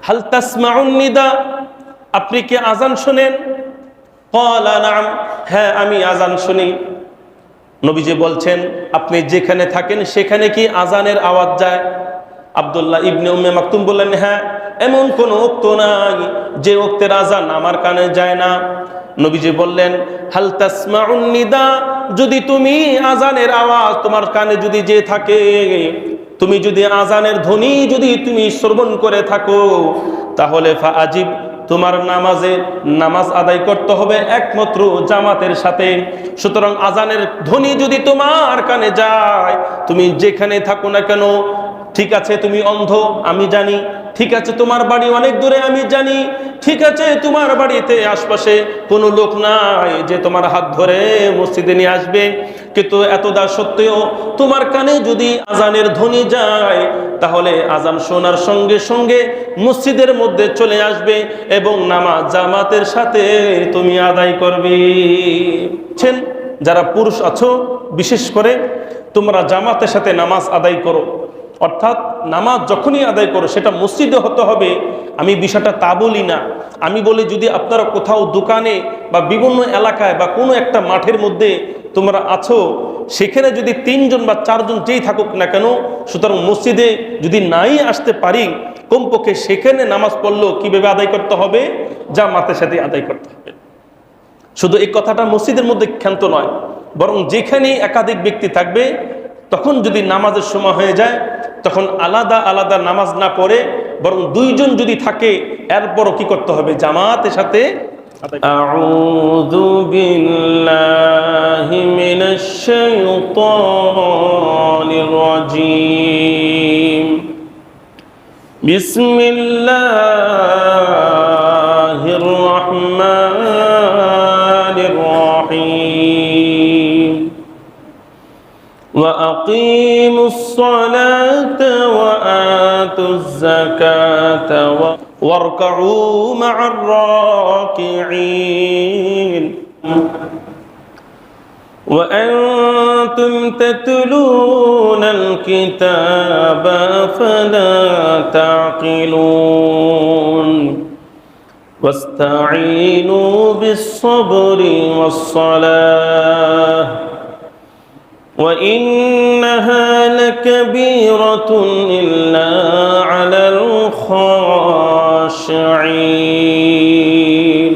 হাল তাসমাউন নিদা, আপনি কি আজান শোনেন? ক্বালা নাম, হ্যাঁ আমি আজান শুনি। নবীজি বলছেন, আপনি যেখানে থাকেন সেখানে কি আজানের আওয়াজ যায়? আব্দুল্লাহ ইবনে উম্মে মাকতুম বললেন, হ্যাঁ, এমন কোন ওক্ত নাই যে ওক্তের আজান আমার কানে যায় না। নবীজি বললেন, হাল তাসমাউন নিদা, যদি তুমি আজানের আওয়াজ তোমার কানে যদি যে থাকে, তুমি যদি আজানের ধ্বনি যদি তুমি শ্রবণ করে থাকো, তাহলে ফাআজিব, তোমার নামাজ আদায় করতে হবে একমাত্র জামাতের সাথে। সুতরাং আজানের ধ্বনি যদি তোমার কানে যায়, তুমি যেখানে থাকো না কেন, ঠিক আছে তুমি অন্ধ আমি জানি, ঠিক আছে তোমার বাড়ি অনেক দূরে আমি জানি, ঠিক আছে তোমার বাড়িতে আশপাশে কোনো লোক নাই যে তোমার হাত ধরে মসজিদে নিয়ে আসবে, কিন্তু এতদা সত্ত্বেও তোমার কানে যদি আজানের ধ্বনি যায়, তাহলে আজান শোনার সঙ্গে সঙ্গে মসজিদের মধ্যে চলে আসবে এবং নামাজ জামাতের সাথে তুমি আদায় করবে। যারা পুরুষ আছো বিশেষ করে তোমরা জামাতের সাথে নামাজ আদায় করো, অর্থাৎ নামাজ যখনই আদায় করো সেটা মসজিদে হতে হবে। আমি বিষয়টা তা বলি না, আমি বলি যদি আপনারা কোথাও দোকানে বা বিভিন্ন এলাকায় বা কোনো একটা মাঠের মধ্যে তোমরা আছো, সেখানে যদি 3 জন বা 4 জন যেই থাকুক না কেন, সুতরাং মসজিদে যদি নাই আসতে পারি, কমপক্ষে সেখানে নামাজ পড়লেও কিভাবে আদায় করতে হবে? জামাতের সাথে আদায় করতে হবে। শুধু এই কথাটা মসজিদের মধ্যে ক্ষান্ত নয়, বরং যেখানে একাধিক ব্যক্তি থাকবে, তখন যদি নামাজের সময় হয়ে যায়, তখন আলাদা আলাদা নামাজ না পড়ে বরং 2 জন যদি থাকে, এরপরও কি করতে হবে? জামাতের সাথে। আউযু বিল্লাহি মিনাশ শাইতানির রাজীম। বিসমিল্লাহির রাহমানির রহিম। وأقيموا الصلاة وآتوا الزكاة واركعوا مع الراكعين وأنتم تتلون الكتاب فلا تعقلون واستعينوا بالصبر والصلاة وإنها لكبيرة إلا على الخاشعين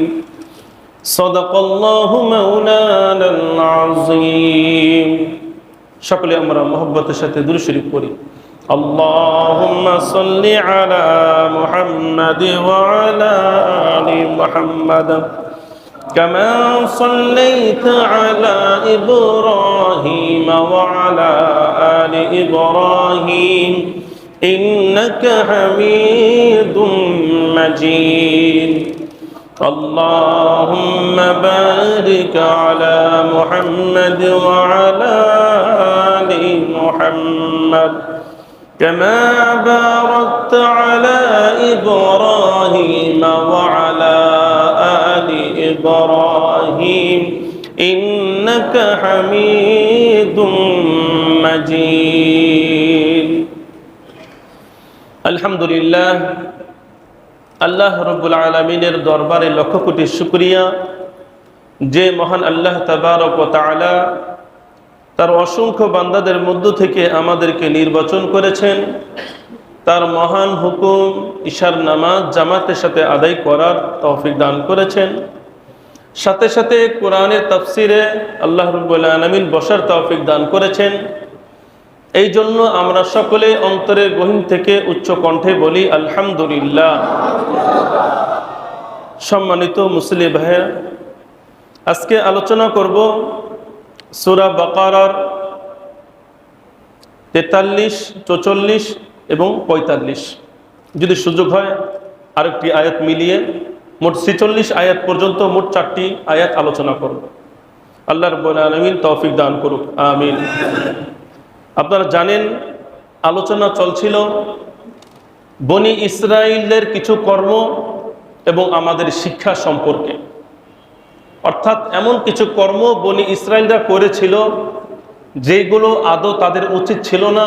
صدق الله مولانا العظيم। সকলে আমরা মহব্বতের সাথে দুরূদ শরীফ পড়ি। اللهم صل على محمد وعلى آل محمد كما صليت على إبراهيم وعلى آل إبراهيم إنك حميد مجيد اللهم بارك على محمد وعلى آل محمد كما باركت على إبراهيم وعلى آل إبراهيم إنك حميد مجيد الحمد لله আল্লাহ রব্বুল আলামিনের দরবারে লক্ষ কোটি শুকরিয়া যে মহান আল্লাহ তাবারক ওয়া তাআলা তার অসংখ্য বান্দাদের মধ্য থেকে আমাদেরকে নির্বাচন করেছেন, তার মহান হুকুম ইশার নামাজ জামাতের সাথে আদায় করার তৌফিক দান করেছেন, সাথে সাথে কোরআনের তাফসিরে আল্লাহ রাব্বুল আলামিন বসার তৌফিক দান করেছেন। এই জন্য আমরা সকলে অন্তরের গহীন থেকে উচ্চ কণ্ঠে বলি আলহামদুলিল্লাহ। সম্মানিত মুসলিম ভাইয়েরা, আজকে আলোচনা করব সূরা বাকারার 43, 44 এবং 45, যদি সুযোগ হয় আরেকটি আয়াত মিলিয়ে মোট 46 আয়াত পর্যন্ত মোট 4টি আয়াত আলোচনা করব। আল্লাহ রাব্বুল আলামিন তৌফিক দান করুক, আমিন। আপনারা জানেন আলোচনা চলছিল বনি ইসরাইলের কিছু কর্ম এবং আমাদের শিক্ষা সম্পর্কে, অর্থাৎ এমন কিছু কর্ম বনি ইসরাইলরা করেছিল যেগুলো আদৌ তাদের উচিত ছিল না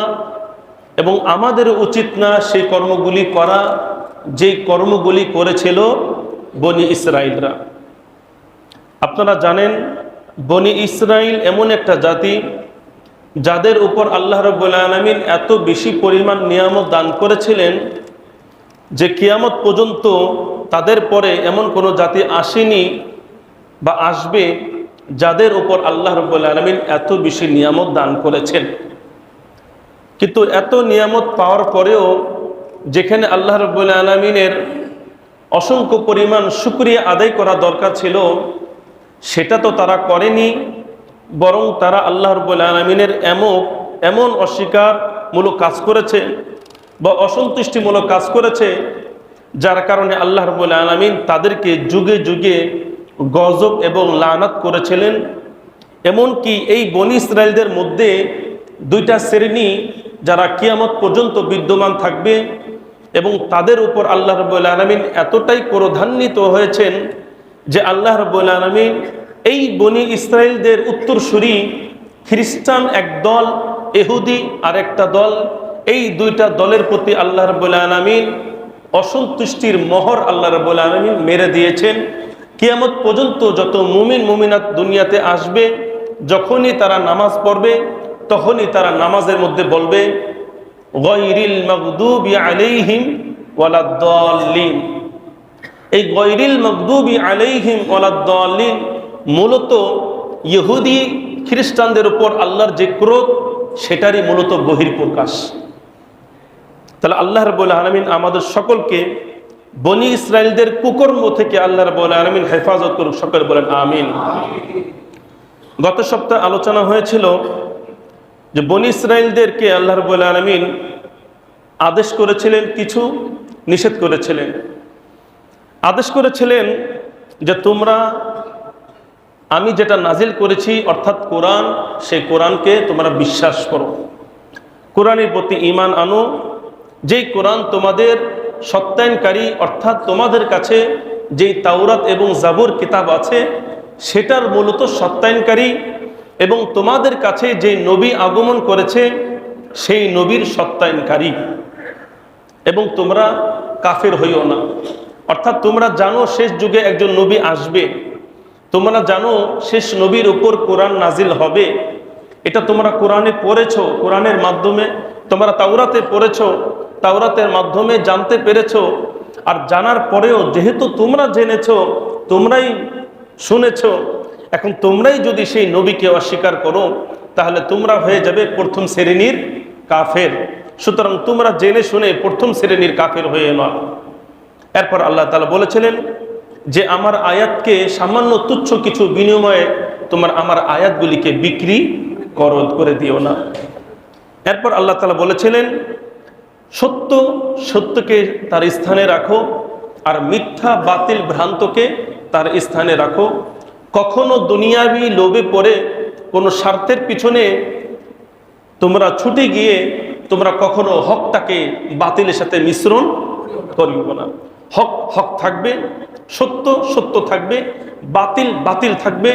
এবং আমাদের উচিত না সেই কর্মগুলি করা, যেই কর্মগুলি করেছিল বনি ইসরাইলরা। আপনারা জানেন বনি ইসরাইল এমন একটা জাতি যাদের উপর আল্লাহ রাব্বুল আলামিন এত বেশি পরিমাণ নিয়ামত দান করেছিলেন যে কিয়ামত পর্যন্ত তাদের পরে এমন কোনো জাতি আসেনি বা আসবে যাদের উপর আল্লাহ রাব্বুল আলামিন এত বেশি নিয়ামত দান করেছেন। কিন্তু এত নিয়ামত পাওয়ার পরেও যেখানে আল্লাহ রাব্বুল আলামিনের অসংখ্য পরিমাণ শুকরিয়া আদায় করা দরকার ছিল সেটা তো তারা করেনি, বরং তারা আল্লাহ রাব্বুল আলামিনের এমন অস্বীকারমূলক কাজ করেছে বা অসন্তুষ্টিমূলক কাজ করেছে যার কারণে আল্লাহ রাব্বুল আলামিন তাদেরকে যুগে যুগে গজব এবং লানত করেছিলেন। এমনকি এই বনি ইসরাইলদের মধ্যে দুইটা শ্রেণী যারা কিয়ামত পর্যন্ত বিদ্যমান থাকবে এবং তাদের উপর আল্লাহ রাব্বুল আলামিন এতটাই ক্রোধান্বিত হয়েছেন যে আল্লাহ রাব্বুল আলামিন এই বনি ইসরাইলদের উত্তরসূরি খ্রিস্টান এক দল, ইহুদি আর একটা দল, এই দুইটা দলের প্রতি আল্লাহ রাব্বুল আলামিন অসন্তুষ্টির মোহর আল্লাহ রাব্বুল আলামিন মেরে দিয়েছেন। কিয়ামত পর্যন্ত যত মুমিন মুমিনাত দুনিয়াতে আসবে, যখনই তারা নামাজ পড়বে তখনই তারা নামাজের মধ্যে বলবে গায়রিল মাগদুবি আলাইহিম ওয়ালাদ-দাল্লিন। এই গায়রিল মাগদুবি আলাইহিম ওয়ালাদ-দাল্লিন মূলত ইহুদি খ্রিস্টানদের উপর আল্লাহর যে ক্রোধ সেটারই মূলত বহিঃপ্রকাশ। তাহলে আল্লাহ রাব্বুল আলামিন আমাদের সকলকে বনি ইসরাইলদের কুকর্ম থেকে আল্লাহ রাব্বুল আলামিন হেফাজত করুক। সকলে বলেন আমিন। গত সপ্তাহে আলোচনা হয়েছিল যে বনি ইসরাইলদেরকে আল্লাহ রাব্বুল আলামিন আদেশ করেছিলেন, কিছু নিষেধ করেছিলেন। আদেশ করেছিলেন যে তোমরা আমি যেটা নাজিল করেছি অর্থাৎ কোরআন, সেই কোরআনকে তোমরা বিশ্বাস করো, কোরআনের প্রতি ঈমান আনো। যেই কোরআন তোমাদের সত্যায়নকারী অর্থাৎ তোমাদের কাছে যেই তাওরাত এবং জাবুর কিতাব আছে সেটার মূলত সত্যায়নকারী, এবং তোমাদের কাছে যেই নবী আগমন করেছে সেই নবীর সত্যায়নকারী। এবং তোমরা কাফের হইও না, অর্থাৎ তোমরা জানো শেষ যুগে একজন নবী আসবে, তোমরা জানো শেষ নবীর উপর কোরআন নাজিল হবে, এটা তোমরা কোরআনে পড়েছো, কোরআনের মাধ্যমে তোমরা তাওরাতে পড়েছো, তাওরাতের মাধ্যমে জানতে পেরেছো। আর জানার পরেও যেহেতু তোমরা জেনেছো, তোমরাই শুনেছো, এখন তোমরাই যদি সেই নবীকে অস্বীকার করো তাহলে তোমরা হয়ে যাবে প্রথম শ্রেণীর কাফের। সুতরাং তোমরা জেনে শুনে প্রথম শ্রেণীর কাফের হয়ে নাও। এরপর আল্লাহ তাআলা বলেছিলেন যে আমার আয়াতকে সামান্য তুচ্ছ কিছু বিনিময়ে তোমার আমার আয়াতগুলিকে বিক্রি করে দিও না। এরপর আল্লাহ তাআলা বলেছিলেন সত্য সত্যকে তার স্থানে রাখো, আর মিথ্যা বাতিল ভ্রান্তকে তার স্থানে রাখো। কখনো দুনিয়াবি লোভে পড়ে কোনো স্বার্থের পিছনে তোমরা ছুটে গিয়ে তোমরা কখনো হকটাকে বাতিলের সাথে মিশ্রণ করিও না। হক হক থাকবে, সত্য সত্য থাকবে, বাতিল বাতিল থাকবে,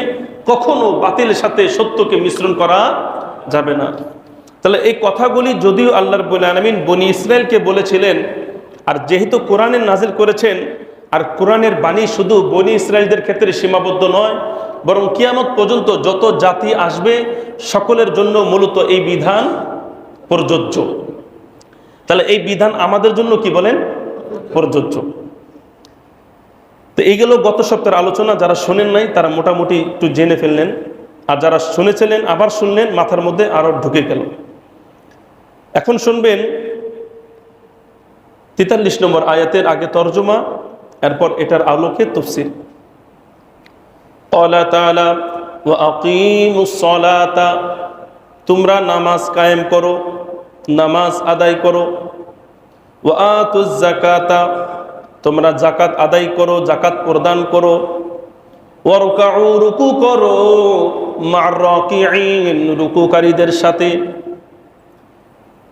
কখনো বাতিলের সাথে সত্যকে মিশ্রণ করা যাবে না। তাহলে এই কথাগুলি যদিও আল্লাহ রাব্বুল আলামিন বনি ইসরাইলকে বলেছিলেন, আর যেহেতু কোরআনের নাজিল করেছেন, আর কোরআনের বাণী শুধু বনি ইসরাইলদের ক্ষেত্রে সীমাবদ্ধ নয়, বরং কিয়ামত পর্যন্ত যত জাতি আসবে সকলের জন্য মূলত এই বিধান প্রযোজ্য। তাহলে এই বিধান আমাদের জন্য কি বলেন? প্রযোজ্য। তো এইগুলো গত সপ্তাহের আলোচনা, যারা শোনেন নাই তারা মোটামুটি একটু জেনে ফেললেন, আর যারা শুনেছিলেন আবার শুনলেন, মাথার মধ্যে আরো ঢুকে গেল। এখন শুনবেন 43 নম্বর আয়াতের আগে তরজমা, এরপর এটার আলোকে তাফসীর। ক্বালা তাআলা ওয়া আকিমুস সালাতা, তোমরা নামাজ কায়েম করো, নামাজ আদায় করো। ওয়া আতুজ যাকাতা, তোমরা যাকাত আদায় করো, যাকাত প্রদান করো। ওয়ারকাউ, রুকু করো, মা'র রাকিঈন, রুকুকারীদের সাথে।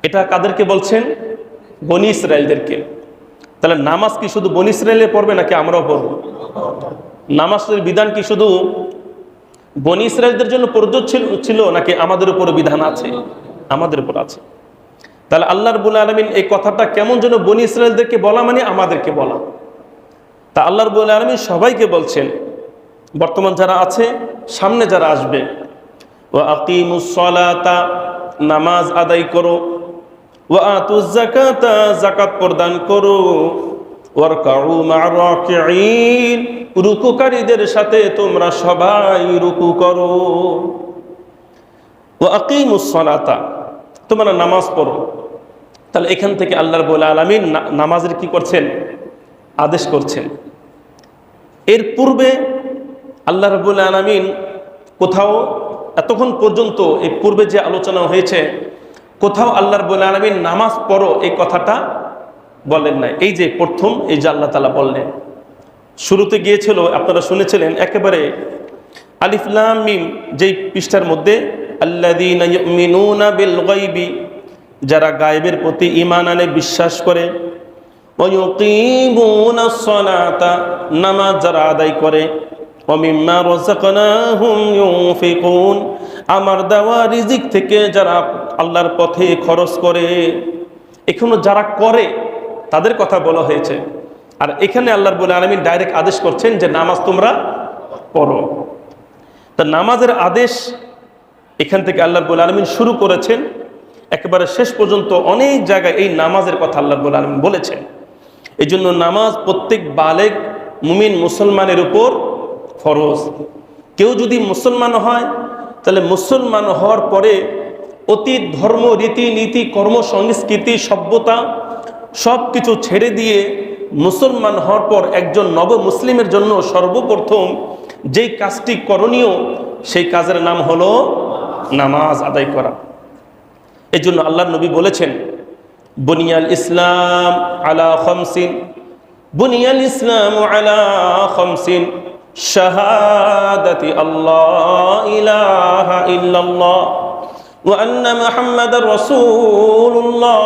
এটা কাদেরকে বলছেন? বনি ইসরাইলদেরকে। তাহলে নামাজ কি শুধু বনি ইসরাইলে পড়বে নাকি আমরাও পড়ব? নামাজের বিধান কি শুধু বনি ইসরাইলদের জন্য প্রযোজ্য ছিল নাকি আমাদের উপর বিধান আছে? আমাদের উপর আছে। তাহলে আল্লাহ রাব্বুল আলামিন এই কথাটা কেমন যেন বনি ইসরায়েলদেরকে বলা মানে আমাদেরকে বলা। তা আল্লাহ রাব্বুল আলামিন সবাইকে বলছেন, বর্তমান যারা আছে, সামনে যারা আসবে, ওয়া আকিমুস সালাতা, নামাজ আদায় করো, ওয়া আতুজ যাকাতা, যাকাত প্রদান করো, ওয়ারকাউ মা'আর রাকিঈন, রুকুকারীদের সাথে তোমরা সবাই রুকু করো। ওয়া আকিমুস সালাতা, তোমরা নামাজ পড়ো। তাহলে এখান থেকে আল্লাহ রাব্বুল আলামিন নামাজের কি করছেন? আদেশ করছেন। এর পূর্বে আল্লাহ রাব্বুল আলামিন কোথাও এতক্ষণ পর্যন্ত এই পূর্বে যে আলোচনা হয়েছে, কোথাও আল্লাহ রাব্বুল আলামিন নামাজ পড়ো এই কথাটা বলেন নাই। এই যে প্রথম এই যে আল্লাহ তাআলা বললেন, শুরুতে গিয়েছিল আপনারা শুনেছিলেন একেবারে আলিফ লাম মিম, যেই পৃষ্ঠার মধ্যে আল্লাযীনা ইউমিনুনা বিল গায়বি, যারা গায়েবের প্রতি ঈমান আনে, বিশ্বাস করে, ওয়া ইউকিমুনাস সালাতা, নামাজ যারা আদায় করে, ওয়া মিম্মা রাযাকনাহুম ইউনফিকুন, আমার দেওয়া রিজিক থেকে যারা আল্লাহর পথে খরচ করে। এখনো যারা করে তাদের কথা বলা হয়েছে। আর এখানে আল্লাহ রাব্বুল আলামিন ডাইরেক্ট আদেশ করছেন যে নামাজ তোমরা পড়ো। তা নামাজের আদেশ এখান থেকে আল্লাহ রাব্বুল আলামিন শুরু করেছেন, একেবারে শেষ পর্যন্ত অনেক জায়গায় এই নামাজের কথা আল্লাহ রাব্বুল আলামিন বলেছেন। এই জন্য নামাজ প্রত্যেক বালেগ মুমিন মুসলমানের উপর ফরজ। কেউ যদি মুসলমান হয়, তাহলে মুসলমান হওয়ার পরে অতীত ধর্ম, রীতি নীতি, কর্ম সংস্কৃতি, সভ্যতা সব কিছু ছেড়ে দিয়ে মুসলমান হওয়ার পর একজন নব মুসলিমের জন্য সর্বপ্রথম যেই কাজটি করণীয়, সেই কাজের নাম হলো নামাজ আদায় করা। এই জন্য আল্লাহর নবী বলেছেন, বুনিয়াল ইসলাম আলা খামসিন, বুনিয়াল ইসলাম আলা খামসিন, শাহাদাতি আল্লাহ ইলাহা ইল্লাল্লাহ ওয়া আন্না মুহাম্মাদার রাসূলুল্লাহ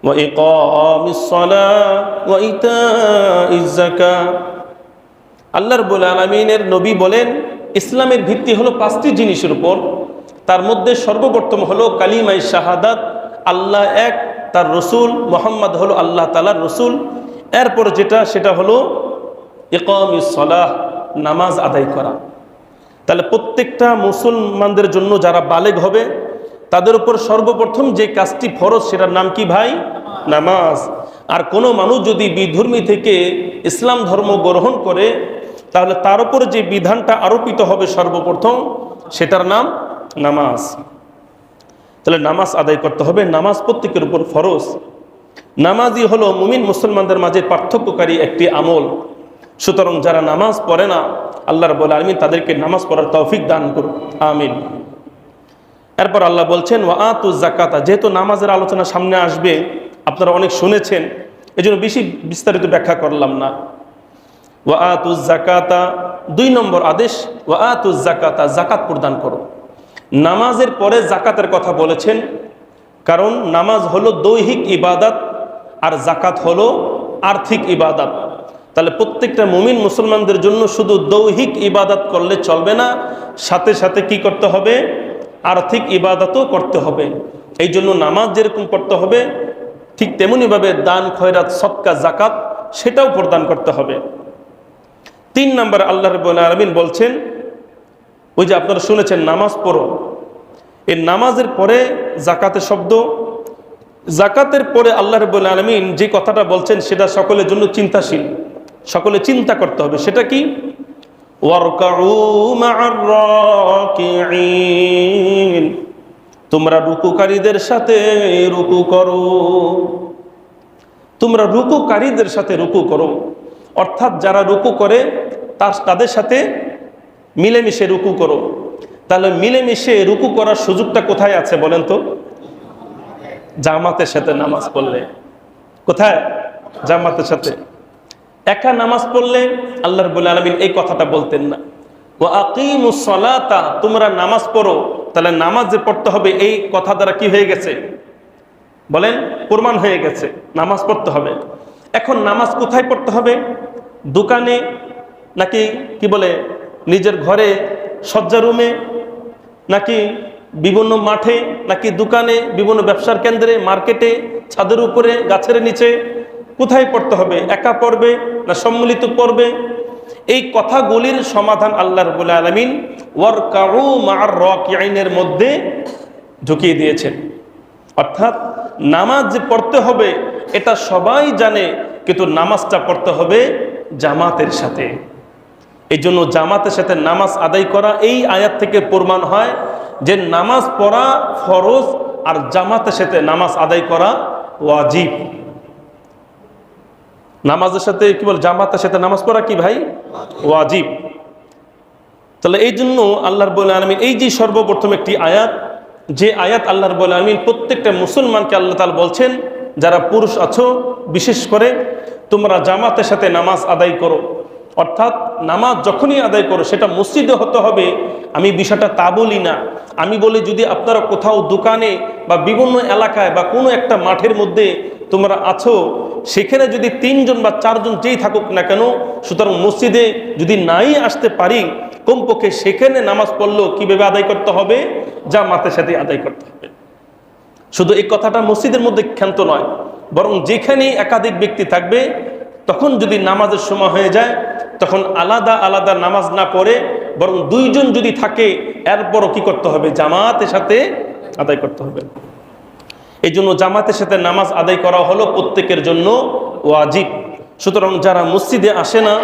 ওয়া ইকামিস সালাহ ওয়া ইতাইজ যাকাত। আল্লাহ রাব্বুল আলামিনের নবী বলেন, ইসলামের ভিত্তি হলো 5টি জিনিসের উপর। তার মধ্যে সর্বপ্রথম হলো কালিমাই শাহাদাত, আল্লাহ এক, তার রসুল মুহাম্মদ হলো আল্লাহ তাআলার রসুল। এরপর যেটা, সেটা হলো ইকামিস সালাহ, নামাজ আদায় করা। তাহলে প্রত্যেকটা মুসলমানদের জন্য যারা বালেগ হবে, তাদের উপর সর্বপ্রথম যে কাজটি ফরজ, সেটার নাম কি ভাই? নামাজ। আর কোনো মানুষ যদি বিধর্মী থেকে ইসলাম ধর্ম গ্রহণ করে, তাহলে তার উপর যে বিধানটা আরোপিত হবে সর্বপ্রথম, সেটার নাম নামাজ। তাহলে নামাজ আদায় করতে হবে। নামাজ প্রত্যেকের উপর ফরজ। নামাজই হলো মুমিন মুসলমানদের মাঝে পার্থক্যকারী একটি আমল। সুতরাং যারা নামাজ পড়ে না, আল্লাহ রাব্বুল আলামিন তাদেরকে নামাজ পড়ার তৌফিক দান করুন, আমিন। এরপর আল্লাহ বলছেন ওয়া আতুজ যাকাতা। যেহেতু নামাজের আলোচনা সামনে আসবে, আপনারা অনেক শুনেছেন, এজন্য বেশি বিস্তারিত ব্যাখ্যা করলাম না। ওয়া আতুজ যাকাতা, 2 নম্বর আদেশ, ওয়া আতুজ যাকাতা, যাকাত প্রদান করো। নামাজের পরে যাকাতের কথা বলেছেন, কারণ নামাজ হলো দৈহিক ইবাদত আর যাকাত হলো আর্থিক ইবাদত। তাহলে প্রত্যেকটা মুমিন মুসলমানদের জন্য শুধু দৈহিক ইবাদত করলে চলবে না, সাথে সাথে কি করতে হবে? আর্থিক ইবাদতও করতে হবে। এই জন্য নামাজ যেরকম করতে হবে, ঠিক তেমনিভাবে দান, খয়রাত, সদকা, যাকাত সেটাও প্রদান করতে হবে। 3 নম্বর আল্লাহ রাব্বুল আলামিন বলছেন, ওই যে আপনারা শুনেছেন নামাজ পড়ো, এই নামাজের পরে যাকাতের শব্দ। যাকাতের পরে আল্লাহ রাব্বুল আলামিন যে কথাটা বলছেন, সেটা সকলের জন্য চিন্তাশীল, সকলে চিন্তা করতে হবে। সেটা কি? ওয়ারকাউ মা'আর রাকিঈন, তোমরা রুকুকারীদের সাথে রুকু করো। তোমরা রুকুকারীদের সাথে রুকু করো, অর্থাৎ যারা রুকু করে তাদের সাথে মিলেমিশে রুকু করো। তাহলে মিলেমিশে রুকু করার সুযোগটা কোথায় আছে বলেন তো? জামাতের সাথে নামাজ পড়লে। কোথায়? জামাতের সাথে। একা নামাজ পড়লে আল্লাহ রাব্বুল আলামিন এই কথাটা বলতেন না। ওয়া আকিমুস সালাতা, তোমরা নামাজ পড়ো। তাহলে নামাজ যে পড়তে হবে, এই কথা দ্বারা কি হয়ে গেছে বলেন? প্রমাণ হয়ে গেছে, নামাজ পড়তে হবে। এখন নামাজ কোথায় পড়তে হবে? দোকানে, নাকি কি বলে নিজের ঘরে শয্যা রুমে, নাকি বিভিন্ন মাঠে নাকি দোকানে, বিভিন্ন ব্যবসার কেন্দ্রে, মার্কেটে, ছাদের উপরে, গাছের নিচে, কোথায় পড়তে হবে? একা পড়বে না সম্মিলিত পড়বে? এই কথাগুলির সমাধান আল্লাহ রাব্বুল আলামিন ওয়ারকাউ মা'আর রাকিঈনের মধ্যে ঢুকিয়ে দিয়েছেন। অর্থাৎ নামাজ যে পড়তে হবে এটা সবাই জানে, কিন্তু নামাজটা পড়তে হবে জামাতের সাথে। এই জন্য জামাতের সাথে নামাজ আদায় করা এই আয়াত থেকে প্রমাণ হয় যে নামাজ পড়া ফরজ আর জামাতের সাথে নামাজ আদায় করা ওয়াজিব। নামাজের সাথে কি বল, জামাতের সাথে নামাজ পড়া কি ভাই? ওয়াজিব। তাহলে এই জন্য আল্লাহ রাব্বুল আলামিন এই যে সর্বপ্রথম একটি আয়াত, যে আয়াত আল্লাহ রাব্বুল আলামিন প্রত্যেকটা মুসলমানকে আল্লাহ তাআলা বলছেন যারা পুরুষ আছো বিশেষ করে তোমরা জামাতের সাথে নামাজ আদায় করো। অর্থাৎ নামাজ যখনই আদায় করো সেটা মসজিদে হতে হবে। আমি বিষয়টা তা বলি না, আমি বলি যদি আপনারা কোথাও দোকানে বা বিভিন্ন এলাকায় বা কোনো একটা মাঠের মধ্যে তোমরা আছো, সেখানে যদি 3 জন বা 4 জন যেই থাকুক না কেন, সুতরাং মসজিদে যদি নাই আসতে পারি, কমপক্ষে সেখানে নামাজ পড়লেও কিভাবে আদায় করতে হবে? জামাতের সাথে আদায় করতে হবে। শুধু এই কথাটা মসজিদের মধ্যে ক্ষান্ত নয়, বরং যেখানে একাধিক ব্যক্তি থাকবে তখন যদি নামাজের সময় হয়ে যায় তখন আলাদা আলাদা নামাজ না পড়ে বরং 2 জন যদি থাকে এরপরও কি করতে হবে? জামাতের সাথে আদায় করতে হবে। এই জন্য জামাতের সাথে নামাজ আদায় করা হলো প্রত্যেকের জন্য ওয়াজিব। সুতরাং যারা মসজিদে আসে না,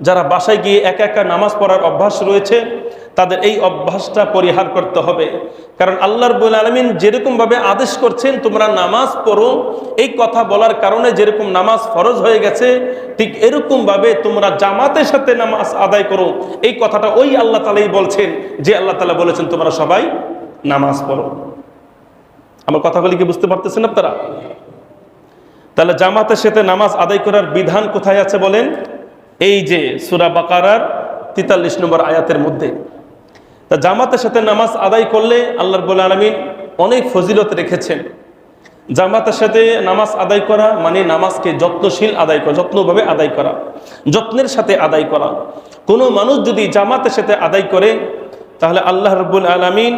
যারা বাসায় গিয়ে একা একা নামাজ পড়ার অভ্যাস রয়েছে, তাদের এই অভ্যাসটা পরিহার করতে হবে। কারণ আল্লাহ রাব্বুল আলামিন যেরকমভাবে আদেশ করছেন তোমরা নামাজ পড়ো, এই কথা বলার কারণে যেরকম নামাজ ফরজ হয়ে গেছে, ঠিক এরকমভাবে তোমরা জামাতের সাথে নামাজ আদায় করো, এই কথাটা ওই আল্লাহ তাআলাই বলছেন যে আল্লাহ তাআলা বলেছেন তোমরা সবাই নামাজ পড়ো। আমার কথাগুলি কি বুঝতে পারতেছেন আপনারা? তাহলে জামাতের সাথে নামাজ আদায় করার বিধান কোথায় আছে বলেন? এই যে সূরা বাকারার 43 নম্বর আয়াতের মধ্যে। তা জামাতের সাথে নামাজ আদায় করলে আল্লাহ রাব্বুল আলামিন অনেক ফজিলত রেখেছেন। জামাতের সাথে নামাজ আদায় করা মানে নামাজকে যত্নশীল আদায় করা, যত্নভাবে আদায় করা, যত্নের সাথে আদায় করা। কোনো মানুষ যদি জামাতের সাথে আদায় করে তাহলে আল্লাহ রাব্বুল আলামিন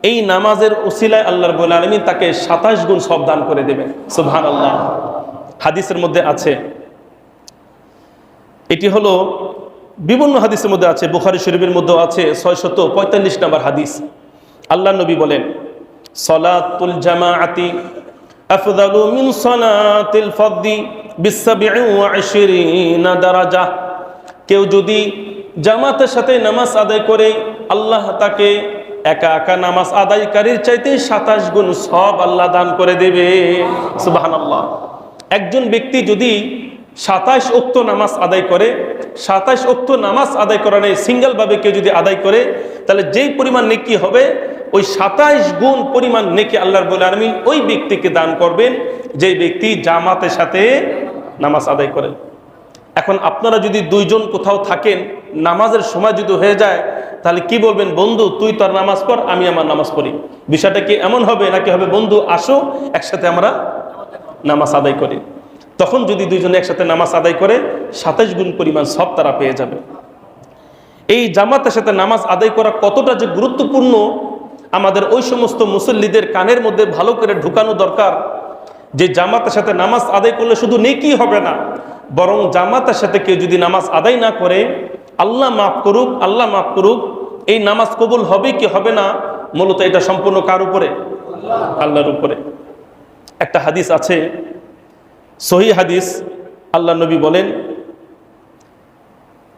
এই নামাজের উসিলায় আল্লাহ রাব্বুল আলামিন তাকে 27 গুণ সওয়াব দান করে দেবেন। সুবহানাল্লাহ। হাদিসের মধ্যে আছে, এটি হলো বিভিন্ন হাদিসের মধ্যে আছে, বুখারী শরীফের মধ্যে আছে 645 নম্বর হাদিস। আল্লাহ নবী বলেন, সালাতুল জামাআতি আফদালু মিন সালাতিল ফারদি বি27 দারাজা। কেউ যদি জামাতের সাথে নামাজ আদায় করে আল্লাহ তাকে একা একা নামাজ আদায়কারীর চাইতে 27 গুণ সওয়াব আল্লাহ দান করে দেবে। সুবহানাল্লাহ। একজন ব্যক্তি যদি 27 ওয়াক্ত নামাজ আদায় করে, 27 ওয়াক্ত নামাজ আদায় করা নেই, সিঙ্গেল ভাবে কেউ যদি আদায় করে, তাহলে যেই পরিমাণ নেকি হবে ওই 27 গুণ পরিমাণ নেকি আল্লাহ রাব্বুল আলামিন ওই ব্যক্তিকে দান করবেন যেই ব্যক্তি জামাতের সাথে নামাজ আদায় করে। এখন আপনারা যদি 2 জন কোথাও থাকেন, নামাজের সময় যদি হয়ে যায়, তাহলে কি বলবেন? বন্ধু তুই তোর নামাজ পড়, আমি আমার নামাজ পড়ি। বিষয়টা কি এমন হবে নাকি হবে বন্ধু আসো একসাথে আমরা নামাজ আদায় করি? তখন যদি 2 জন একসাথে নামাজ আদায় করে 27 গুণ পরিমাণ সওয়াব তারা পেয়ে যাবে। এই জামাতের সাথে নামাজ আদায় করা কতটা যে গুরুত্বপূর্ণ আমাদের ওই সমস্ত মুসল্লিদের কানের মধ্যে ভালো করে ঢুকানো দরকার যে জামাতের সাথে নামাজ আদায় করলে শুধু নেকি হবে না, বরং জামাতের সাথে কেউ যদি নামাজ আদায় না করে আল্লাহ মাফ করুক, আল্লাহ মাফ করুক, এই নামাজ কবুল হবে কি হবে না মূলত এটা সম্পূর্ণ কার উপরে? আল্লাহর উপরে। একটা হাদিস আছে, সহিহ হাদিস, আল্লাহ নবী বলেন,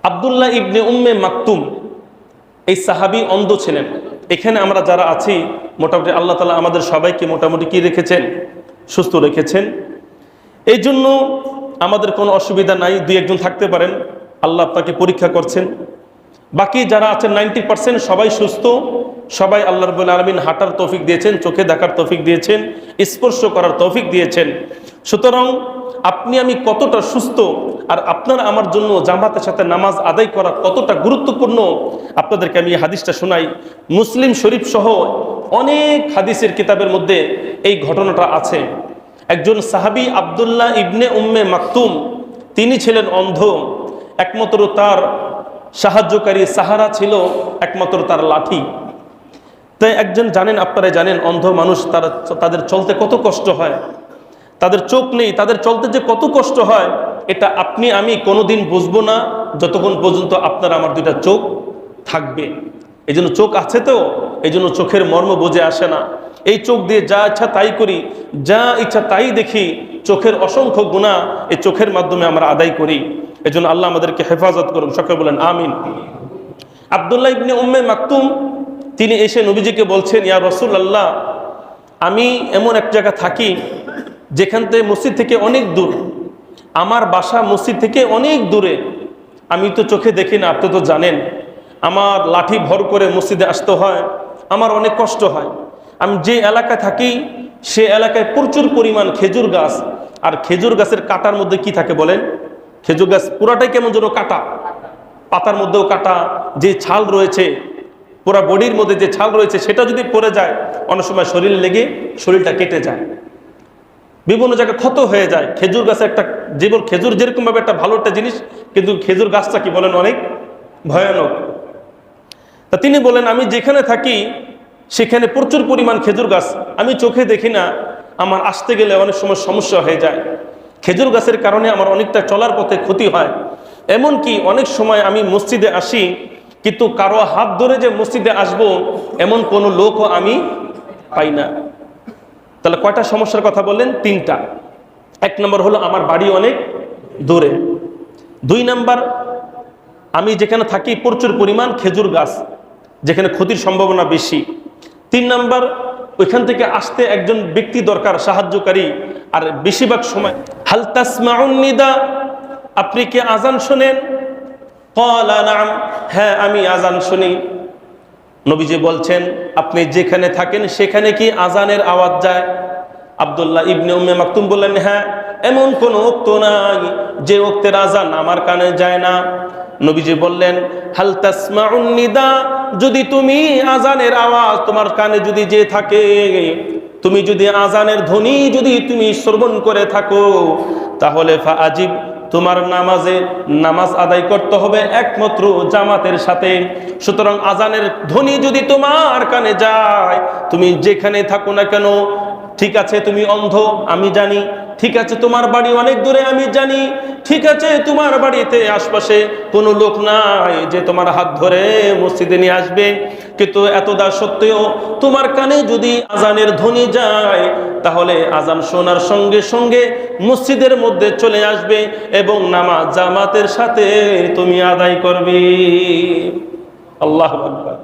আব্দুল্লাহ ইবনে উম্মে মাকতুম এই সাহাবী অন্ধ ছিলেন। এখানে আমরা যারা আছি মোটামুটি আল্লাহ তাআলা আমাদের সবাইকে মোটামুটি কি রেখেছেন? সুস্থ রেখেছেন। এই জন্য আমাদের কোনো অসুবিধা নাই, 2-1 জন থাকতে পারেন, আল্লাহ আপনাকে পরীক্ষা করছেন। বাকি যারা আছেন 90% সবাই সুস্থ, সবাই আল্লাহ রাব্বুল আলামিন হাঁটার তৌফিক দিয়েছেন, চোখে দেখার তৌফিক দিয়েছেন, স্পর্শ করার তৌফিক দিয়েছেন। সুতরাং আপনি আমি কতটা সুস্থ আর আপনার আমার জন্য জামাতের সাথে নামাজ আদায় করা কতটা গুরুত্বপূর্ণ আপনাদেরকে আমি এই হাদিসটা শোনাই। মুসলিম শরীফ সহ অনেক হাদিসের কিতাবের মধ্যে এই ঘটনাটা আছে। একজন সাহাবী আব্দুল্লাহ ইবনে উম্মে মাকতুম, তিনি ছিলেন অন্ধ। একমাত্র তার সাহায্যকারী সাহারা ছিল একমাত্র তার লাঠি। তাই একজন জানেন, আপনারা জানেন, অন্ধ মানুষ তাদের চলতে কত কষ্ট হয়, তাদের চোখ নেই, তাদের চলতে যে কত কষ্ট হয়, এটা আপনি আমি কোনোদিন বুঝবো না যতক্ষণ পর্যন্ত আপনার আমার দুইটা চোখ থাকবে। এই জন্য চোখ আছে তো, এই জন্য চোখের মর্ম বুঝে আসে না। এই চোখ দিয়ে যা ইচ্ছা তাই করি, যা ইচ্ছা তাই দেখি, চোখের অসংখ্য গুনাহ এই চোখের মাধ্যমে আমরা আদায় করি। এই জন্য আল্লাহ আমাদেরকে হেফাজত করুন, সকলে বলেন আমিন। আব্দুল্লাহ ইবনে উম্মে মাকতুম তিনি এসে নবীজিকে বলছেন, ইয়া রাসূলুল্লাহ, আমি এমন এক জায়গা থাকি যেখান থেকে মসজিদ থেকে অনেক দূর, আমার বাসা মসজিদ থেকে অনেক দূরে, আমি তো চোখে দেখি না, আপনি তো জানেন, আমার লাঠি ভর করে মসজিদে আসতে হয়, আমার অনেক কষ্ট হয়। আমি যে এলাকায় থাকি সে এলাকায় প্রচুর পরিমাণ খেজুর গাছ, আর খেজুর গাছের কাটার মধ্যে কি থাকে বলেন? খেজুর গাছ পুরাটাই কেমন যেন কাটা, পাতার মধ্যেও কাটা, যে ছাল রয়েছে পুরা বডির মধ্যে যে ছাল রয়েছে সেটা যদি পড়ে যায় অনেক সময় শরীর লেগে শরীরটা কেটে যায়, বিভিন্ন জায়গায় ক্ষত হয়ে যায়। খেজুর গাছে একটা জীবন, খেজুর যেরকম ভাবে একটা ভালো একটা জিনিস, কিন্তু খেজুর গাছটা কি বলেন অনেক ভয়ানক। তা তিনি বলেন, আমি যেখানে থাকি সেখানে প্রচুর পরিমাণ খেজুর গাছ, আমি চোখে দেখি না, আমার আসতে গেলে অনেক সময় সমস্যা হয়ে যায়। খেজুর গাছের কারণে আমার অনেকটা চলার পথে ক্ষতি হয়। এমনকি অনেক সময় আমি মসজিদে আসি, কিন্তু কারো হাত ধরে যে মসজিদে আসবো এমন কোনো লোকও আমি পাই না। তাহলে কয়টা সমস্যার কথা বললেন? তিনটা। এক নম্বর হলো আমার বাড়ি অনেক দূরে। দুই নাম্বার, আমি যেখানে থাকি প্রচুর পরিমাণ খেজুর গাছ, যেখানে ক্ষতির সম্ভাবনা বেশি। তিন নাম্বার, ওইখান থেকে আসতে একজন ব্যক্তি দরকার, সাহায্যকারী। আর বেশিরভাগ সময়, হাল তাসমাউন নিদা, আপনি কি আজান শোনেন? ক্বালা নাম, হ্যাঁ আমি আজান শুনি। নবীজি বলছেন, আপনি যেখানে থাকেন সেখানে কি আজানের আওয়াজ যায়? আব্দুল্লাহ ইবনে উম্মে মাকতুম বললেন, হ্যাঁ, এমন কোন ওক্ত নাই যে ওক্তের আজান আমার কানে যায় না। নবীজি বললেন, হাল তাসমাউন নিদা, যদি তুমি আজানের আওয়াজ তোমার কানে যদি যে থাকে, তুমি যদি আজানের ধ্বনি যদি তুমি শ্রবণ করে থাকো, তাহলে ফাআজিব, তোমার নামাজ আদায় করতে হবে একমাত্র জামাতের সাথে। সুতরাং আজানের ধ্বনি যদি তোমার কানে যায়, তুমি যেখানে থাকো না কেন, ঠিক আছে তুমি অন্ধ আমি জানি, ঠিক আছে তোমার বাড়ি অনেক দূরে আমি জানি, ঠিক আছে তোমার বাড়িতে আশপাশে কোনো লোক নাই যে তোমার হাত ধরে মসজিদে নিয়ে আসবে, কিন্তু এতদা সত্ত্বেও তোমার কানে যদি আজানের ধ্বনি যায়, তাহলে আজান শোনার সঙ্গে সঙ্গে মসজিদের মধ্যে চলে আসবে এবং নামাজ জামাতের সাথে তুমি আদায় করবে। আল্লাহু আকবার।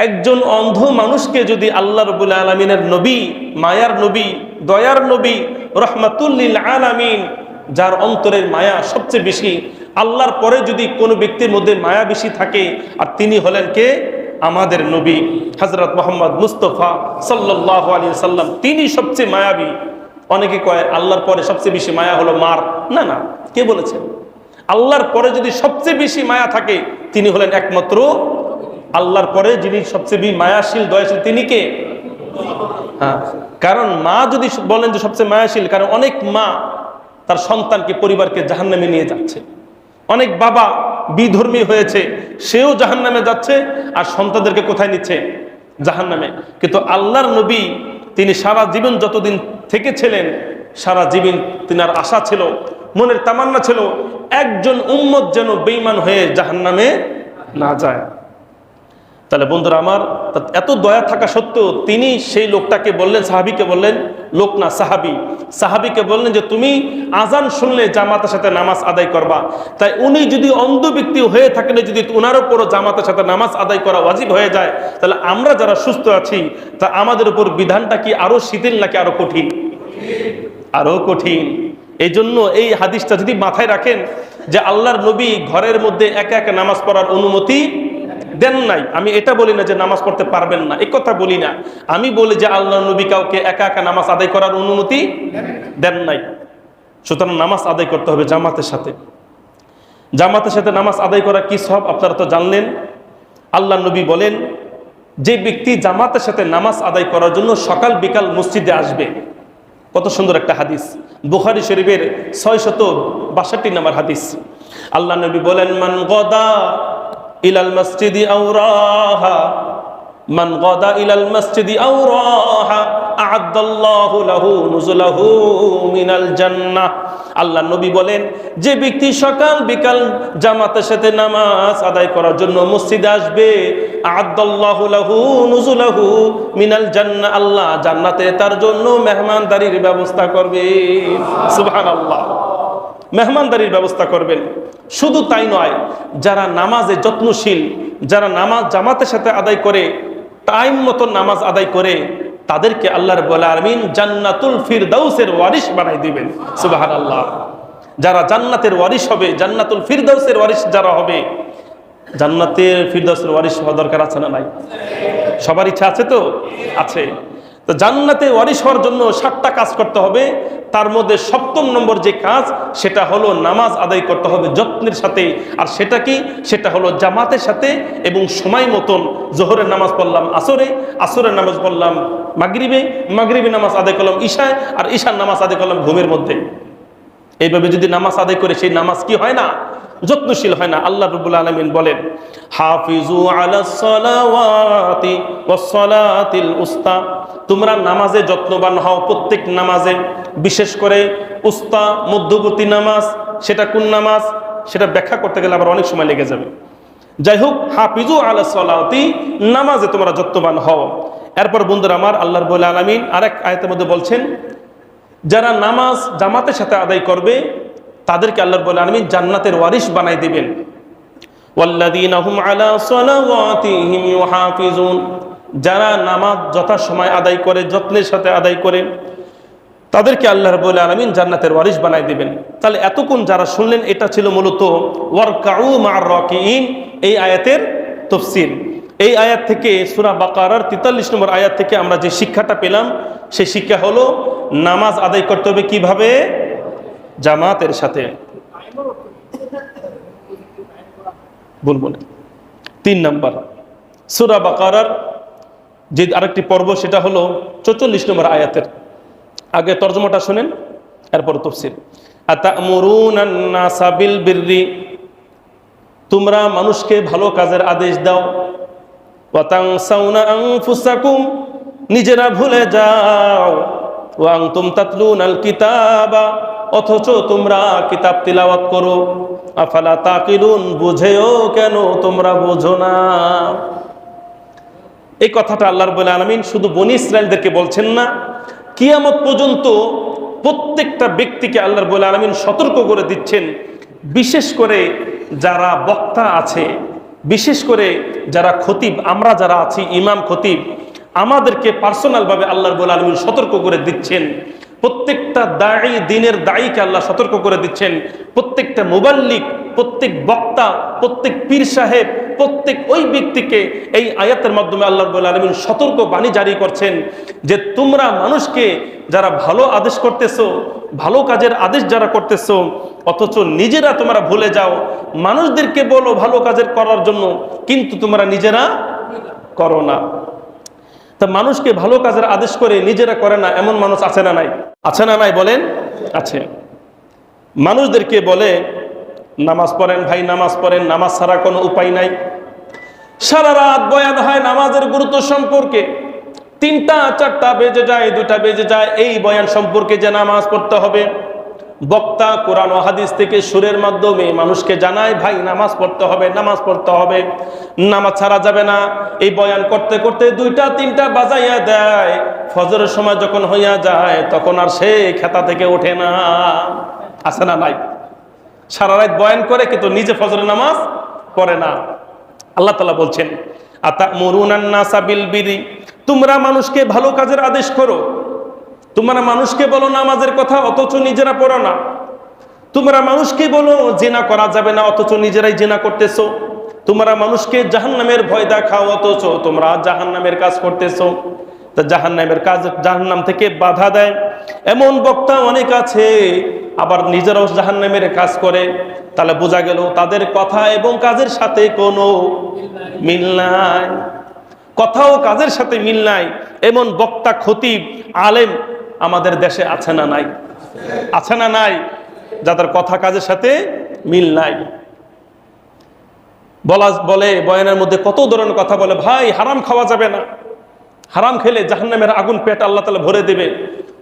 একজন অন্ধ মানুষকে যদি আল্লাহ রাব্বুল আলামিনের নবী, মায়ার নবী, দয়ার নবী, রহমাতুল লিল আলামিন, যার অন্তরের মায়া সবচেয়ে বেশি, আল্লাহর পরে যদি কোনো ব্যক্তির মধ্যে মায়া বেশি থাকে, আর তিনি হলেন কে? আমাদের নবী হযরত মুহাম্মদ মুস্তাফা সাল্লাল্লাহু আলাইহি সাল্লাম, তিনি সবচেয়ে মায়াবী। অনেকে কয় আল্লাহর পরে সবচেয়ে বেশি মায়া হলো মার। না না, কে বলেছেন? আল্লাহর পরে যদি সবচেয়ে বেশি মায়া থাকে, তিনি হলেন একমাত্র আল্লাহর পরে যিনি সবচেয়ে মায়াশীল, দয়াশীল, তিনি কে? হ্যাঁ, কারণ মা যদি বলেন যে সবচেয়ে মায়াশীল, কারণ অনেক মা তার সন্তানকে, পরিবারকে জাহান্নামে নিয়ে যাচ্ছে। অনেক বাবা বিধর্মী হয়েছে, সেও জাহান্নামে যাচ্ছে, আর সন্তানদেরকে কোথায় নিচ্ছে? জাহান্নামে। কিন্তু আল্লাহর নবী তিনি সারা জীবন যতদিন থেকেছিলেন, সারা জীবন তিনার আশা ছিল, মনের তামান্না ছিল, একজন উম্মত যেন বেঈমান হয়ে জাহান্নামে না যায়। তাহলে বন্ধুরা আমার, এত দয়া থাকা সত্ত্বেও তিনি সেই লোকটাকে বললেন, সাহাবীকে বললেন, লোক না সাহাবীকে বললেন যে তুমি আজান শুনলে জামাতের সাথে নামাজ আদায় করবা। তাই উনি যদি অন্ধ ব্যক্তি হয়ে থাকলে, যদি ওনার উপরও জামাতের সাথে নামাজ আদায় করা ওয়াজিব হয়ে যায়, তাহলে আমরা যারা সুস্থ আছি তা আমাদের উপর বিধানটা কি আরো শিথিল নাকি আরো কঠিন? আরো কঠিন। এই জন্য এই হাদিসটা যদি মাথায় রাখেন যে আল্লাহর নবী ঘরের মধ্যে একা একা নামাজ পড়ার অনুমতি দেন নাই। আমি এটা বলি না যে নামাজ পড়তে পারবেন না, এই কথা বলি না। আমি বলি যে আল্লাহর নবী কাউকে একা একা নামাজ আদায় করার অনুমতি দেন নাই। সুতরাং নামাজ আদায় করতে হবে জামাতের সাথে। জামাতের সাথে নামাজ আদায় করা কি সওয়াব আপনারা তো জানলেন। আল্লাহর নবী বলেন, যে ব্যক্তি জামাতের সাথে নামাজ আদায় করার জন্য সকাল বিকাল মসজিদে আসবে। কত সুন্দর একটা হাদিস, বুখারী শরীফের 662 নম্বর হাদিস। আল্লাহ নবী বলেন, মান গদা ইলাল মসজিদি আও রাহা, মান গাদা ইলাল মাসজিদি আও রাহা আ'আদাল্লাহু লাহু নুজুলাহু মিনাল জান্নাহ। আল্লাহ নবী বলেন, যে ব্যক্তি সকাল বিকাল জামাতের সাথে নামাজ আদায় করার জন্য মসজিদে আসবে, আ'আদাল্লাহু লাহু নুজুলাহু মিনাল জান্নাহ, আল্লাহ জান্নাতে তার জন্য মেহমানদারির ব্যবস্থা করবে। সুবহানাল্লাহ, মেহমানদারির ব্যবস্থা করবেন। শুধু তাই নয়, যারা নামাজে যত্নশীল, যারা নামাজ জামাতের সাথে আদায় করে, টাইম মতো নামাজ আদায় করে, তাদেরকে আল্লাহ রাব্বুল আলামিন জান্নাতুল ফিরদাউসের ওয়ারিস বানাই দিবেন। সুবহানাল্লাহ, যারা জান্নাতের ওয়ারিস হবে, জান্নাতুল ফিরদাউসের ওয়ারিস যারা হবে, জান্নাতের ফিরদাউসের ওয়ারিস হওয়ার দরকার আছে না নাই? সবার ইচ্ছা আছে তো? আছে। তো জান্নাতে ওয়ারিস হওয়ার জন্য 7টা কাজ করতে হবে। তার মধ্যে 7ম নম্বর যে কাজ, সেটা হলো নামাজ আদায় করতে হবে যত্নের সাথে। আর সেটা কি? সেটা হলো জামাতের সাথে এবং সময় মতন। জোহরের নামাজ পড়লাম আসরে, আসরের নামাজ পড়লাম মাগরিবে, মাগরিবে নামাজ আদায় করলাম ঈশায়, আর ঈশার নামাজ আদায় করলাম ঘুমের মধ্যে। এইভাবে যদি নামাজ আদায় করে, সেই নামাজ কি হয় না? যত্নশীল হয় না। আল্লাহ রাব্বুল আলামিন বলেন, হাফিজু আলাস সালাওয়াতি ওয়াস সালাতিল উস্তা, তোমরা নামাজে যত্নবান হও, প্রত্যেক নামাজে, বিশেষ করে উস্তা মধ্যবর্তী নামাজ। সেটা কোন নামাজ? সেটা ব্যাখ্যা করতে গেলে আবার অনেক সময় লেগে যাবে। যাই হোক, হাফিজু আলাস সালাওয়াতি, নামাজে তোমরা যত্নবান হও। এরপর বন্ধুরা আমার, আল্লাহ রাব্বুল আলামিন আরেক আয়াতের মধ্যে বলছেন, যারা নামাজ জামাতের সাথে আদায় করবে, তাদেরকে আল্লাহ রাব্বুল আলামিন জান্নাতের ওয়ারিস বানাই দিবেন। ওয়াল্লাযীনা হুম আলা সালাওয়াতিহিম ইউহাফিজুন, যারা নামাজ যথাসময় আদায় করে, যত্নের সাথে আদায় করে, তাদেরকে আল্লাহ রাব্বুল আলামিন জান্নাতের ওয়ারিস বানাই দিবেন। তাহলে এতক্ষণ যারা শুনলেন, এটা ছিল মূলত ওয়ারকাউ মা'আর রাকিঈন, এই আয়াতের তাফসীর। এই আয়াত থেকে, সূরা বাকারার 43 নম্বর আয়াত থেকে আমরা যে শিক্ষাটা পেলাম, সেই শিক্ষা হলো নামাজ আদায় করতে হবে কিভাবে? জামাতের সাথে। বলবো না। 3 নাম্বার, সূরা বাকারার যে আরেকটি পর্ব, সেটা হলো 44 নম্বর আয়াতের। আগে তরজমাটা শুনেন, এরপর তাফসীর। আতা'মুরুনান নাসা বিল বিররি, তোমরা মানুষকে ভালো কাজের আদেশ দাও। ওয়া তানসাউনা আনফুসাকুম, নিজেরা ভুলে যাও। ওয়া আনতুম তাতলুনাল কিতাবা, অথচ তোমরা কিতাব তিলাওয়াত করো। আফালা তাকিলুন, বুঝেও কেন তোমরা বুঝো না? এই কথাটা আল্লাহ রাব্বুল আলামিন শুধু বনী ইসরাইলদেরকে বলছেন না, কিয়ামত পর্যন্ত প্রত্যেকটা ব্যক্তিকে আল্লাহ রাব্বুল আলামিন সতর্ক করে দিচ্ছেন। বিশেষ করে যারা বক্তা আছে, বিশেষ করে যারা খতিব, আমরা যারা আছি ইমাম খতিব, আমাদেরকে পার্সোনালভাবে আল্লাহ রাব্বুল আলামিন সতর্ক করে দিচ্ছেন। প্রত্যেকটা দায়ী, দিনের দায়ীকে আল্লাহ সতর্ক করে দিচ্ছেন। প্রত্যেকটা মুবাল্লিগ, প্রত্যেক বক্তা, প্রত্যেক পীর সাহেব, প্রত্যেক ওই ব্যক্তিকে এই আয়াতের মাধ্যমে আল্লাহ রাব্বুল আলামিন সতর্ক বাণী জারি করছেন যে তোমরা মানুষকে যারা ভালো আদেশ করতেছো, ভালো কাজের আদেশ যারা করতেছো, অথচ নিজেরা তোমরা ভুলে যাও। মানুষদেরকে বলো ভালো কাজের করার জন্য, কিন্তু তোমরা নিজেরা করো না। তা মানুষকে ভালো কাজের আদেশ করে নিজেরা করে না, এমন মানুষ আছে না নাই? আছে না নাই বলেন? আছে। মানুষদেরকে বলে নামাজ পড়েন ভাই, নামাজ পড়েন, নামাজ ছাড়া কোনো উপায় নাই। সারা রাত বয়ান হয় নামাজের গুরুত্ব সম্পর্কে, 3টা 4টা বেজে যায়, 2টা বেজে যায়, এই বয়ান সম্পর্কে যে নামাজ পড়তে হবে। বক্তা কোরআন ও হাদিস থেকে সুরের মাধ্যমে মানুষকে জানায়, ভাই নামাজ পড়তে হবে, নামাজ পড়তে হবে, নামাজ ছাড়া যাবে না। এই বয়ান করতে করতে 2টা 3টা বাজাইয়া দেয়। ফজরের সময় যখন হইয়া যায়, তখন আর সে খেতা থেকে ওঠে না। আছে না নাই? সারা রাত বয়ান করে, কিন্তু নিজে ফজরের নামাজ পড়ে না। আল্লাহ তাআলা বলছেন, আতা'মুরুনান নাসা বিল বিররি, তোমরা মানুষকে ভালো কাজের আদেশ করো। তোমরা মানুষকে বলো নামাজের কথা, অথচ নিজেরা পড়ো না। তোমরা মানুষকে বলো জিনা করা যাবে না, অথচ নিজেরাই জিনা করতেছো। তোমরা মানুষকে জাহান্নামের ভয় দেখাও, অথচ তোমরা জাহান্নামের কাজ করতেছো। তা জাহান্নামের কাজ, জাহান্নাম থেকে বাধা দেয় এমন বক্তা অনেক আছে, আবার নিজেরাও জাহান্নামের কাজ করে। তাহলে বোঝা গেল তাদের কথা এবং কাজের সাথে কোনো মিল নাই। কথা ও কাজের সাথে মিল নাই এমন বক্তা, খতিব, আলেম আমাদের দেশে আছে না নাই? আছে না নাই? যাদের কথা কাজের সাথে মিল নাই। বলে বয়ানের মধ্যে কত ধরনের কথা বলে, ভাই হারাম খাওয়া যাবে না, হারাম খেলে জাহান্নামের আগুন পেট আল্লাহ তাআলা ভরে দেবে।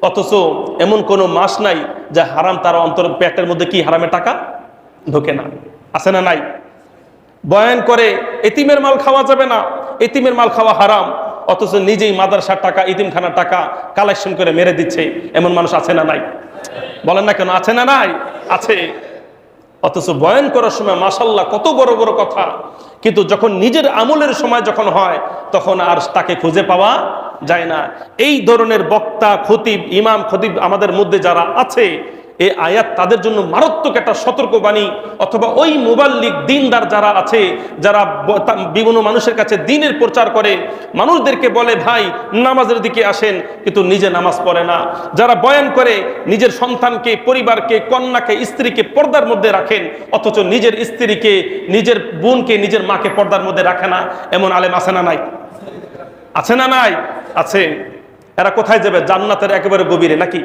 অথচ এমন কোনো মাস নাই যে হারাম তার অন্তর পেটের মধ্যে কি হারামের টাকা ঢোকে না, আছে না নাই? বয়ান করে এতিমের মাল খাওয়া যাবে না, এতিমের মাল খাওয়া হারাম, অথচ নিজেই মাদ্রাসার টাকা, ইতিমখানার টাকা কালেকশন করে মেরে দিচ্ছে। এমন মানুষ আছে না নাই? বলেন না কেন, আছে না নাই? আছে। অথচ বয়ান করার সময় মাশাআল্লাহ কত বড় বড় কথা, কিন্তু যখন নিজের আমলের সময় যখন হয় তখন আর তাকে খুঁজে পাওয়া যায় না। এই ধরনের বক্তা, খতিব, ইমাম, খতিব আমাদের মধ্যে যারা আছে, এই আয়াত তাদের জন্য মারাত্মক একটা সতর্কবাণী। অথবা ওই মুবাল্লিগ দিনদার যারা আছে, যারা বিভিন্ন মানুষের কাছে দ্বীনের প্রচার করে, মানুষদেরকে বলে ভাই নামাজের দিকে আসেন, কিন্তু নিজে নামাজ পড়ে না। যারা বয়ান করে নিজের সন্তানকে, পরিবারকে, কন্যাকে, স্ত্রীকে পর্দার মধ্যে রাখেন, অথচ নিজের স্ত্রীকে, নিজের বোনকে, নিজের মাকে পর্দার মধ্যে রাখে না, এমন আলেম আছে না নাই? আছে না নাই? আছে। এরা কোথায় যাবে? জান্নাতের একেবারে গভীরে নাকি?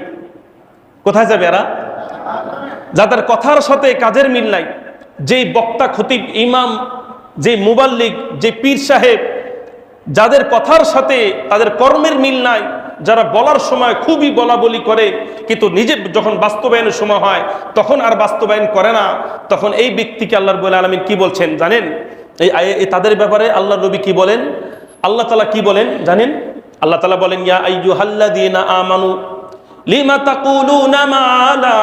কোথায় যাবে এরা? যাদের কথার সাথে কাজের মিল নাই, যেই বক্তা, খতিব, ইমাম, যে মুবাল্লিগ, যে পীর সাহেব, যাদের কথার সাথে তাদের কর্মের মিল নাই, যারা বলার সময় খুবই বলা বলি করে, কিন্তু নিজের যখন বাস্তবায়নের সময় হয় তখন আর বাস্তবায়ন করে না, তখন এই ব্যক্তিকে আল্লাহ রাব্বুল আলামিন কি বলছেন জানেন? এই তাদের ব্যাপারে আল্লাহর নবী কি বলেন? আল্লাহ তাআলা কি বলেন জানেন? আল্লাহ তাআলা বলেন, ইয়া আইয়ুহাল্লাযীনা আমানু লিমা তাকুলুনা মা লা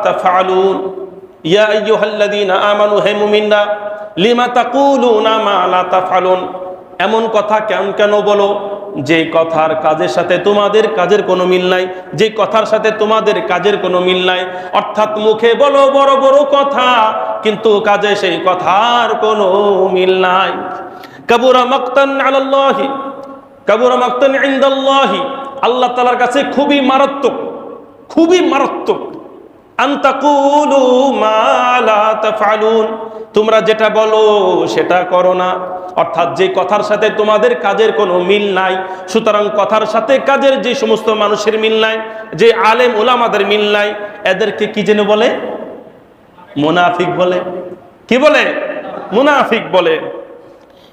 তাফআলুন। ইয়া আইয়ুহাল্লাযীনা আমানু, হে মুমিনরা, লিমা তাকুলুনা মা লা তাফআলুন, এমন কথা কেন বলো যে কথার কাজের সাথে তোমাদের কাজের কোনো মিল নাই, যে কথার সাথে তোমাদের কাজের কোনো মিল নাই। অর্থাৎ মুখে বলো বড় বড় কথা, কিন্তু কাজে সেই কথার কোনো মিল নাই। কাবুরা মাকতান আলাল্লাহি, কাবুরা মাকতান ইনদাল্লাহি, আল্লাহ তাআলার কাছে খুবই মারাত্মক, খুবই মারাত্মক। আনতাকুলু মা লা তাফআলুন, তোমরা যেটা বলো সেটা করো না। অর্থাৎ যে কথার সাথে তোমাদের কাজের কোনো মিল নাই। সুতরাং কথার সাথে কাজের যে সমস্ত মানুষের মিল নাই, যে আলেম ওলামাদের মিল নাই, এদেরকে কি যেন বলে? মুনাফিক বলে। কি বলে? মুনাফিক বলে।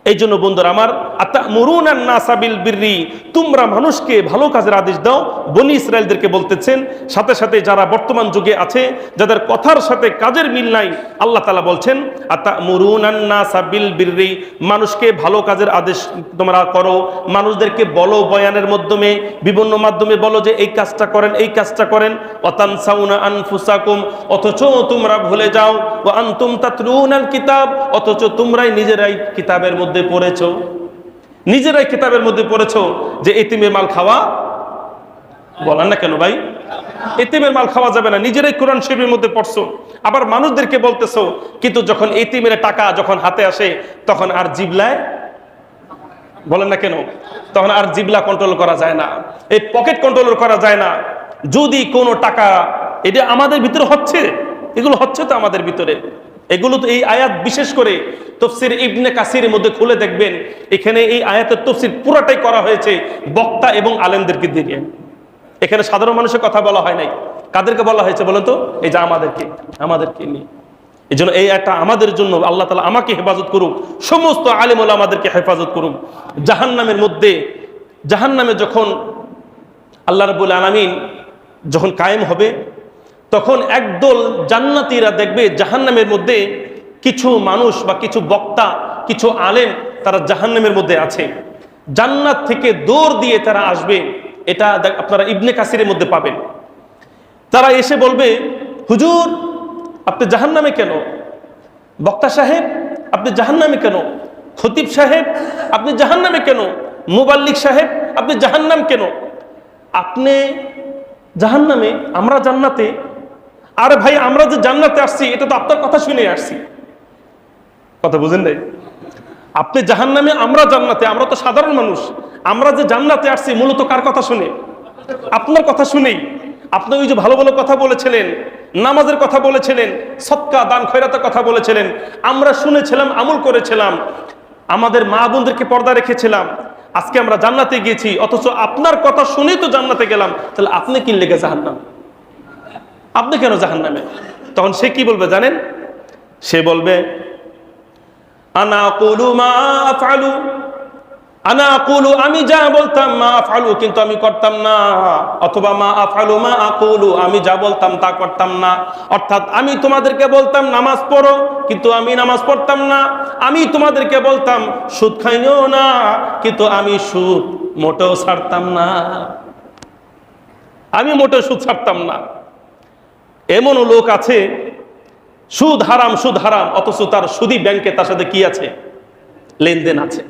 এই জন্য বন্ধুরা আমার, আতামুরুনান নাসা বিল বিররি, তোমরা মানুষকে ভালো কাজের আদেশ দাও। বনি ইসরায়েলদেরকে বলতেছেন, সাথে সাথে যারা বর্তমান যুগে আছে, যাদের কথার সাথে কাজের মিল নাই, আল্লাহ তাআলা বলছেন আতামুরুনান নাসা বিল বিররি, মানুষকে ভালো কাজের আদেশ তোমরা করো, মানুষদেরকে বলো, বয়ানের মাধ্যমে, বিভিন্ন মাধ্যমে বলো যে এই কাজটা করেন, এই কাজটা করেন। ওয়াতানসাউনা আনফুসাকুম, অথচ তোমরা ভুলে যাও। ওয়া আনতুম তাতলুনাল কিতাব, অথচ তোমরাই নিজেরাই কিতাবের মধ্যে পড়েছো, নিজেরাই কিতাবের মধ্যে পড়েছো যে এতিমের মাল খাওয়া, বলেন না কেন ভাই? এতিমের মাল খাওয়া যাবে না, নিজেরাই কোরআন শরীফের মধ্যে পড়ছো, আবার মানুষদেরকে বলতেছো। কিন্তু যখন এতিমের টাকা যখন হাতে আসে, তখন আর জিবলায়, বলেন না কেন, তখন আর জিবলা কন্ট্রোল করা যায় না, এই পকেট কন্ট্রোল করা যায় না। যদি কোনো টাকা, এটা আমাদের ভিতরে হচ্ছে, এগুলো হচ্ছে তো আমাদের ভিতরে, এগুলো তো এই আয়াত বিশেষ করে তাফসীর ইবনে কাসিরের মধ্যে খুলে দেখবেন, এখানে এই আয়াতের তাফসীর পুরোটাই করা হয়েছে বক্তা এবং আলেমদেরকে দিয়ে। এখানে সাধারণ মানুষের কথা বলা হয় নাই। কাদেরকে বলা হয়েছে বলেন তো? এই যে আমাদেরকে নিয়ে। এই জন্য এই একটা আমাদের জন্য আল্লাহ তাআলা আমাকে হেফাজত করুক, সমস্ত আলেম ওলামাদেরকে হেফাজত করুক। জাহান্নামের মধ্যে, জাহান্নামে যখন আল্লাহ রাব্বুল আলামিন যখন কায়েম হবে, তখন একদল জান্নাতীরা দেখবে জাহান্নামের মধ্যে কিছু মানুষ বা কিছু বক্তা, কিছু আলেম, তারা জাহান্নামের মধ্যে আছে। জান্নাত থেকে দৌড় দিয়ে তারা আসবে, এটা আপনারা ইবনে কাসিরের মধ্যে পাবেন। তারা এসে বলবে, হুজুর আপনি জাহান্নামে কেন? বক্তা সাহেব আপনি জাহান্নামে কেন? খতিব সাহেব আপনি জাহান্নামে কেন? মুবাল্লিগ সাহেব আপনি জাহান্নাম কেন? আপনি জাহান্নামে, আমরা জান্নাতে। আরে ভাই, আমরা যে জান্নাতে আসছি এটা তো আপনার কথা শুনে আসছি। কথা বুঝেন নাই? আপনি জাহান্নামে, আমরা জান্নাতে, আমরা তো সাধারণ মানুষ। আমরা যে জান্নাতে আসছি মূলত কার কথা শুনে? আপনার কথা শুনেই। আপনি ওই যে ভালো ভালো কথা বলেছিলেন, নামাজের কথা বলেছিলেন, সদকা দান খয়রাতের কথা বলেছিলেন, আমরা শুনেছিলাম, আমল করেছিলাম, আমাদের মা বোনদেরকে পর্দা রেখেছিলাম, আজকে আমরা জান্নাতে গিয়েছি। অথচ আপনার কথা শুনেই তো জান্নাতে গেলাম, তাহলে আপনি কি লেগে জাহান্নাম? আপনি কেন জাহান্নামে? তখন সে কি বলবে জানেন? সে বলবে, আনা আকুলু মা আফআলু, আনা আকুলু আমি যা বলতাম, মা আফআলু কিন্তু আমি করতাম না, অথবা মা আফআলু মা আকুলু আমি যা বলতাম তা করতাম না। অর্থাৎ আমি তোমাদেরকে বলতাম নামাজ পড়ো, কিন্তু আমি নামাজ পড়তাম না। আমি তোমাদেরকে বলতাম সুদ খাইও না, কিন্তু আমি সুদ মোটেও ছাড়তাম না। আমি মোটেও সুদ ছাড়তাম না। এমনও লোক আছে সুদ হারাম সুদ হারাম, অথচ তার সুদী ব্যাংকে তার সাথে কি আছে, লেনদেন আছে,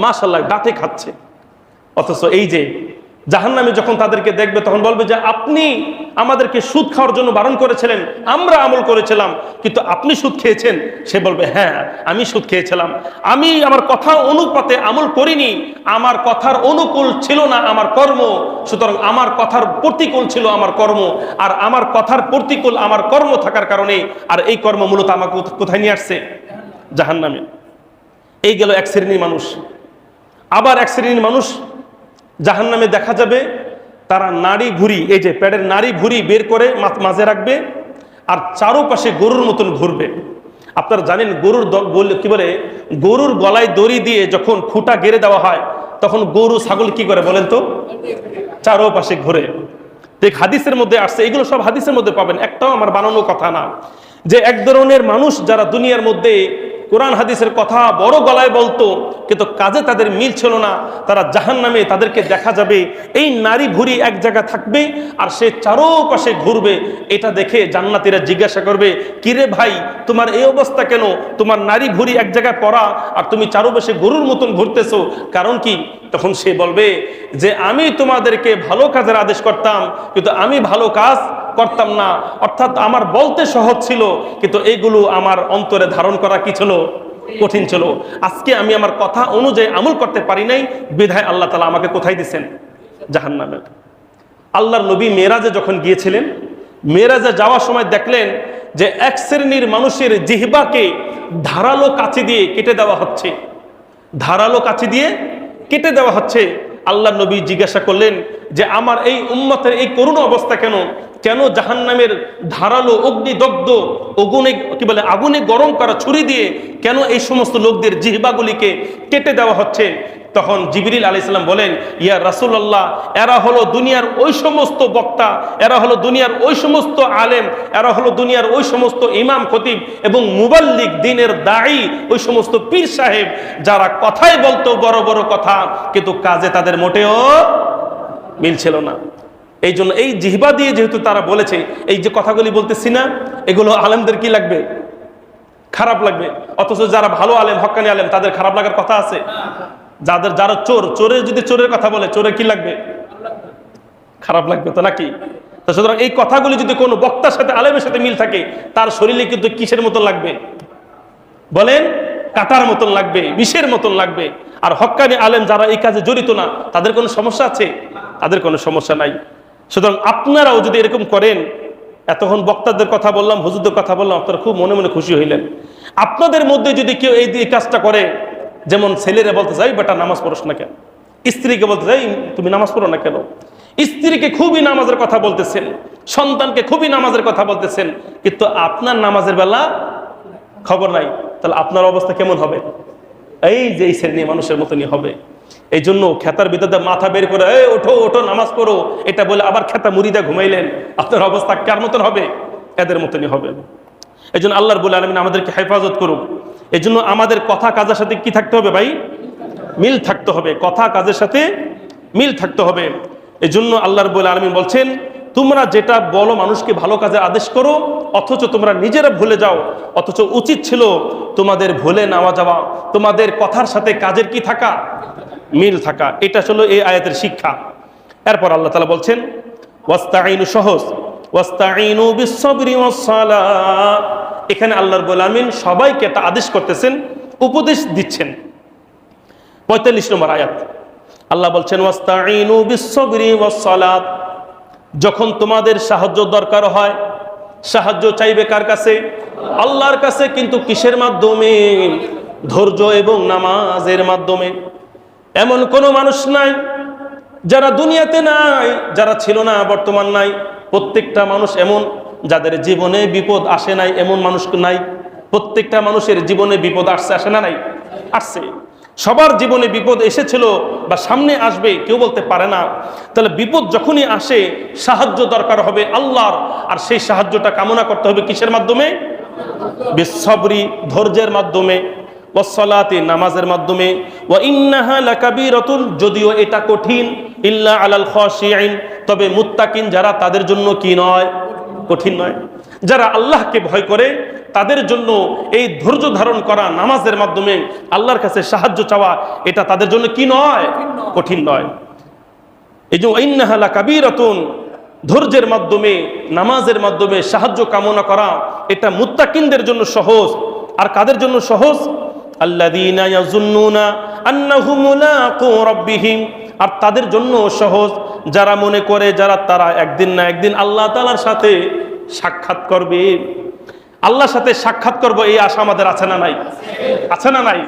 মাশাআল্লাহ ডাটে খাচ্ছে। অথচ এই যে জাহান্নামে যখন তাদেরকে দেখবে তখন বলবে যে আপনি আমাদেরকে সুদ খাওয়ার জন্য বারণ করেছিলেন, আমরা আমল করেছিলাম, কিন্তু আপনি সুদ খেয়েছেন। সে বলবে হ্যাঁ আমি সুদ খেয়েছিলাম, আমি আমার কথা অনুপাতে আমল করিনি, আমার কথার অনুকূল ছিল না আমার কর্ম, সুতরাং আমার কথার প্রতিকূল ছিল আমার কর্ম, আর আমার কথার প্রতিকূল আমার কর্ম থাকার কারণে আর এই কর্ম মূলত আমাকে কোথায় নিয়ে আসছে, জাহান্নামে। এই গেল এক শ্রেণীর মানুষ। আবার এক শ্রেণীর মানুষ জাহান্নামে দেখা যাবে তারা নাড়ি ভুঁড়ি, এই যে পেটের নাড়ি ভুঁড়ি বের করে মাঝে রাখবে আর চারোপাশে গরুর মতন ঘুরবে। আপনারা জানেন গরুর কি বলে, গরুর গলায় দড়ি দিয়ে যখন খুঁটা গেড়ে দেওয়া হয় তখন গরু ছাগল কি করে বলেন তো, চারোপাশে ঘুরে। দেখ হাদিসের মধ্যে আসছে, এগুলো সব হাদিসের মধ্যে পাবেন, একটাও আমার বানানো কথা না। যে এক ধরনের মানুষ যারা দুনিয়ার মধ্যে কোরআন হাদিসের কথা বড় গলায় বলতো কিন্তু কাজে তাদের মিল ছিল না, তারা জাহান্নামে তাদেরকে দেখা যাবে এই নারী ভুঁড়ি এক জায়গায় থাকবে আর সে চারোপাশে ঘুরবে। এটা দেখে জান্নাতীরা জিজ্ঞাসা করবে, কিরে ভাই তোমার এই অবস্থা কেন, তোমার নারী ভুঁড়ি এক জায়গায় পড়া আর তুমি চারোপাশে গরুর মতন ঘুরতেছো, কারণ কি? তখন সে বলবে যে আমি তোমাদেরকে ভালো কাজের আদেশ করতাম কিন্তু আমি ভালো কাজ করতাম না। অর্থাৎ আমার বলতে সহজ ছিল কিন্তু এইগুলো আমার অন্তরে ধারণ করা কি ছিল, কঠিন ছিল। আজকে আমি আমার কথা অনুযায়ী আমল করতে পারি নাই, বিধায় আল্লাহ তাআলা আমাকে কোথায় দিয়েছেন, জাহান্নামে। আল্লাহর নবী মেরাজে যখন গিয়েছিলেন, মেরাজে যাওয়ার সময় দেখলেন যে এক শ্রেণীর মানুষের জিহ্বাকে ধারালো কাঁচি দিয়ে কেটে দেওয়া হচ্ছে, ধারালো কাঁচি দিয়ে কেটে দেওয়া হচ্ছে। আল্লাহর নবী জিজ্ঞাসা করলেন যে আমার এই উম্মতের এই করুণ অবস্থা কেন, কেন জাহান্নামের ধারালো অগ্নিদগ্ধ আগুনে কি বলে আগুনে গরম করা ছুরি দিয়ে কেন এই সমস্ত লোকদের জিহ্বাগুলিকে কেটে দেওয়া হচ্ছে? তখন জিবরিল আলাইহিস সালাম বলেন, ইয়া রাসূলুল্লাহ, এরা হলো দুনিয়ার ওই সমস্ত বক্তা, এরা হলো দুনিয়ার ওই সমস্ত আলেম, এরা হলো দুনিয়ার ওই সমস্ত ইমাম খতিব এবং মুবাল্লিগ, দ্বীনের দাঈ, ওই সমস্ত পীর সাহেব যারা কথাই বলতো বড় বড় কথা কিন্তু কাজে তাদের মোটেও মিল ছিল না। এই জন্য এই জিহ্বা দিয়ে যেহেতু তারা বলেছে, এই যে কথাগুলি বলতেছি না, এগুলো আলেমদের কি লাগবে, খারাপ লাগবে। অথচ যারা ভালো আলেম, হক্কানি আলেম, তাদের খারাপ লাগার কথা আছে? যারা চোরের যদি চোরের কথা বলে, চোরের কি লাগবে, খারাপ লাগবে তো নাকি? তো সুতরাং এই কথাগুলি যদি কোনো বক্তার সাথে আলেমের সাথে মিল থাকে, তার শরীরে কিন্তু কিসের মতন লাগবে বলেন, কাটার মতন লাগবে, বিষের মতন লাগবে। আর হক্কানি আলেম যারা এই কাজে জড়িত না, তাদের কোনো সমস্যা আছে? তাদের কোনো সমস্যা নাই। সুতরাং আপনারাও যদি এরকম করেন, এতক্ষণ বক্তাদের কথা বললাম, হুজুরদের কথা বললাম, আপনারা খুব মনে মনে খুশি হইলেন। আপনাদের মধ্যে যদি কেউ এই কাজটা করে, যেমন ছেলেরা বলতে চাই বেটা নামাজ পড়োস না কেন, স্ত্রীকে বলতে চাই তুমি নামাজ পড়ো না কেন, স্ত্রীকে খুবই নামাজের কথা বলতেছেন, সন্তানকে খুবই নামাজের কথা বলতেছেন, কিন্তু আপনার নামাজের বেলা খবর নাই, তাহলে আপনার অবস্থা কেমন হবে? এই যে এই শ্রেণী মানুষের মতনই হবে। এই জন্য খেতার ভিতরে মাথা বের করে ওঠো ওঠো নামাজ পড়ো এটা বলে আবার খেতা মুড়িদা ঘুমাইলেন, আপনার অবস্থা কার মতন হবে? এদের মতনই হবে। এই জন্য আল্লাহ রাব্বুল আলামিন আমাদেরকে হেফাজত করুক। এই জন্য আমাদের কথা কাজের সাথে কি থাকতে হবে ভাই? মিল থাকতে হবে, কথা কাজের সাথে মিল থাকতে হবে। এই জন্য আল্লাহ রাব্বুল আলামিন বলছেন, তোমরা যেটা বলো মানুষকে ভালো কাজের আদেশ করো, অথচ তোমরা নিজেরা ভুলে যাও, অথচ উচিত ছিল তোমাদের ভুলে নেওয়া যাওয়া, তোমাদের কথার সাথে কাজের কি থাকা, মিল থাকা। এটা হলো এই আয়াতের শিক্ষা। এরপর আল্লাহ তাআলা বলছেন, ওয়াস্তাঈনু সহজ, ওয়াস্তাঈনু বিস-সাবরি ওয়াস-সালাহ। এখানে আল্লাহ রাব্বুল আলামিন সবাইকে একটা আদেশ করতেছেন, উপদেশ দিচ্ছেন। 45 নম্বর আয়াত আল্লাহ বলছেন, ওয়াস্তাঈনু বিস-সাবরি ওয়াস-সালাহ। যখন তোমাদের সাহায্য দরকার হয়, সাহায্য চাইবে কার কাছে? আল্লাহর কাছে। কিন্তু কিসের মাধ্যমে? ধৈর্য এবং নামাজের মাধ্যমে। এমন কোনো মানুষ নাই যারা দুনিয়াতে নাই, যারা ছিল না বর্তমান নাই। প্রত্যেকটা মানুষ এমন যাদের জীবনে বিপদ আসে নাই, এমন মানুষ নাই। প্রত্যেকটা মানুষের জীবনে বিপদ আসছে, আসে না নাই? আসছে। সবার জীবনে বিপদ এসেছিল বা সামনে আসবে, কেউ বলতে পারে না। তাহলে বিপদ যখনই আসে সাহায্য দরকার হবে আল্লাহর, আর সেই সাহায্যটা কামনা করতে হবে কিসের মাধ্যমে? বিসসবরি, ধৈর্যের মাধ্যমে, ওয়াসসালাতি, নামাজের মাধ্যমে, ওয়া ইন্নাহা লাকাবীরাতুন, যদিও এটা কঠিন, ইল্লা আলাল খাশিঈন, তবে মুত্তাকিন যারা তাদের জন্য কি নয়? কঠিন নয়। যারা আল্লাহকে ভয় করে তাদের জন্য এই ধৈর্য ধারণ করা, নামাজের মাধ্যমে আল্লাহর কাছে সাহায্য চাওয়া, এটা তাদের জন্য কি নয়? কঠিন নয়। এই যে ইন্নাহা লাকাবীরাতুন, ধৈর্যের মাধ্যমে, নামাজের মাধ্যমে সাহায্য কামনা করা, এটা মুত্তাকিনদের জন্য সহজ। আর কাদের জন্য সহজ? আল্লাযীনা ইয়াযুন্নুনা আন্নাহুম মুলাকু রাব্বিহিম, আর তাদের জন্য সহজ যারা মনে করে, তারা একদিন না একদিন আল্লাহ তাআলার সাথে সাক্ষাৎ করবে। আল্লাহর সাথে সাক্ষাৎ করব, এই আশা আমাদের আছে না নাই? আছে না নাই?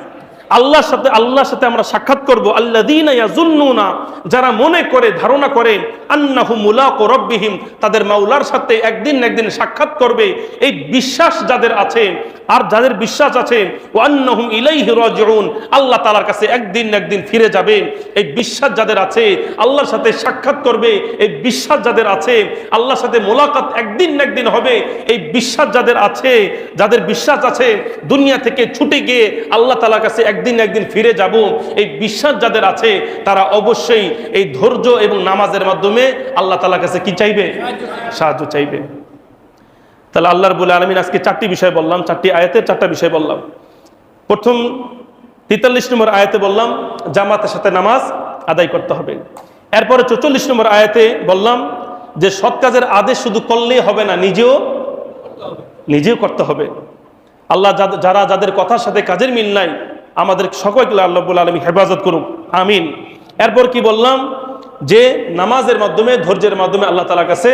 আল্লাহর সাথে আমরা সাক্ষাৎ করব। আল্লাযীনা ইয়াযুন্নুনা, যারা মনে করে, ধারণা করে, আন্নাহুম মুলাকু রাব্বিহিম, তাদের মাওলার সাথে একদিন না একদিন সাক্ষাৎ করবে, এই বিশ্বাস যাদের আছে, আর যাদের বিশ্বাস আছে ওয়া আন্নাহুম ইলাইহি রাজিউন, আল্লাহ তাআলার কাছে একদিন না একদিন ফিরে যাবে, এই বিশ্বাস যাদের আছে, আল্লাহর সাথে সাক্ষাৎ করবে, এই বিশ্বাস যাদের আছে, আল্লাহর সাথে মোলাকাত একদিন না একদিন হবে, এই বিশ্বাস যাদের আছে, যাদের বিশ্বাস আছে দুনিয়া থেকে ছুটে গিয়ে আল্লাহ তাআলার কাছে একদিন না একদিন ফিরে যাব, এই বিশ্বাস যাদের আছে, তারা অবশ্যই এই ধৈর্য এবং নামাজের মাধ্যমে আল্লাহ তাআলার কাছে কি চাইবে? সাহায্য চাইবে। তাহলে আল্লাহ রাব্বুল আলামিন আজকে 4টি বিষয় বললাম, 4টি আয়াতের 4টা বিষয় বললাম। প্রথম 43 নম্বর আয়াতে বললাম জামাতের সাথে নামাজ আদায় করতে হবে। এরপরে 44 নম্বর আয়াতে বললাম যে সৎ কাজের আদেশ শুধু করলেই হবে না, নিজেও করতে হবে। আল্লাহ যাদের কথার সাথে কাজের মিল নাই, আমাদের সকলকে আল্লাহ রাব্বুল আলামিন হেফাজত করুক, আমিন। এরপর কি বললাম? যে নামাজের মাধ্যমে, ধৈর্যের মাধ্যমে আল্লাহ তাআলার কাছে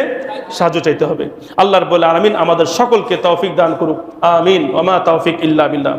সাহায্য চাইতে হবে। আল্লাহ রাব্বুল আলামিন আমাদের সকলকে তৌফিক দান করুক, আমিন। ওয়া মা তৌফিক ইল্লা বিল্লাহ।